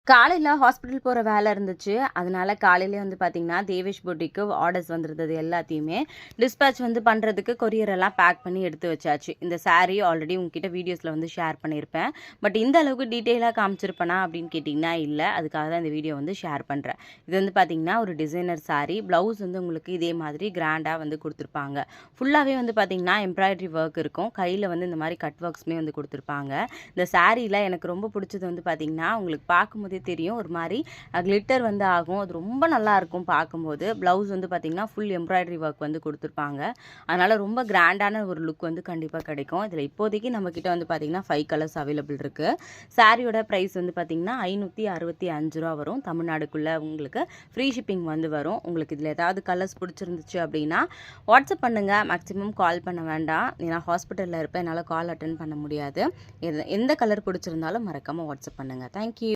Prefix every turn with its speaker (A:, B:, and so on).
A: காலையில ஹாஸ்பிட்டல் போற வேலை இருந்துச்சு. அதனால காலையிலே வந்து பார்த்தீங்கன்னா, தேவேஷ் பொட்டிக்கு ஆர்டர்ஸ் வந்திருந்தது எல்லாத்தையுமே டிஸ்பேட்ச் வந்து பண்றதுக்கு கொரியர் எல்லாம் பேக் பண்ணி எடுத்து வச்சாச்சு. இந்த சாரி ஆல்ரெடி உங்ககிட்ட வீடியோஸ்ல வந்து ஷேர் பண்ணியிருப்பேன். பட் இந்த அளவுக்கு டீட்டெயிலா காமிச்சிருப்பேனா அப்படின்னு கேட்டிங்கன்னா இல்ல. அதுக்காக தான் இந்த வீடியோ வந்து ஷேர் பண்றேன். இது வந்து பார்த்தீங்கன்னா, ஒரு டிசைனர் சாரி. ப்ளவுஸ் வந்து உங்களுக்கு இதே மாதிரி கிராண்டா வந்து குடுத்துருப்பாங்க. ஃபுல்லாவே வந்து பார்த்தீங்கன்னா, எம்ப்ராய்டரி ஒர்க் இருக்கும். கையில வந்து இந்த மாதிரி கட் ஒர்க்ஸ்மே வந்து குடுத்துருப்பாங்க. இந்த சாரியில எனக்கு ரொம்ப பிடிச்சது வந்து பார்த்தீங்கன்னா, உங்களுக்கு பார்க்கும்போதே தெரியும் ஒரு மாதிரி கிளிட்டர் வந்து ஆகும். அது ரொம்ப நல்லா இருக்கும் பார்க்கும்போது. ப்ளவுஸ் வந்து பார்த்தீங்கன்னா, ஃபுல் எம்ப்ராய்டரி ஒர்க் வந்து கொடுத்துருப்பாங்க. அதனால ரொம்ப கிராண்டான ஒரு லுக் வந்து கண்டிப்பாக கிடைக்கும். இதில் இப்போதைக்கு நம்மக்கிட்ட வந்து பார்த்தீங்கன்னா 5 கலர்ஸ் அவைலபிள் இருக்குது. சாரியோட ப்ரைஸ் வந்து பார்த்தீங்கன்னா ரூ. 565 வரும். தமிழ்நாடுக்குள்ளே உங்களுக்கு ஃப்ரீ ஷிப்பிங் வந்து வரும். உங்களுக்கு இதில் ஏதாவது கலர்ஸ் பிடிச்சிருந்துச்சு அப்படின்னா வாட்ஸ்அப் பண்ணுங்கள். மேக்ஸிமம் கால் பண்ண வேண்டாம். ஏன்னா ஹாஸ்பிட்டலில் இருப்பேன். என்னால் கால் அட்டன் பண்ண முடியாது. எந்த கலர் பிடிச்சிருந்தாலும் மறக்காமல் வாட்ஸ்அப் பண்ணுங்கள். தேங்க்யூ.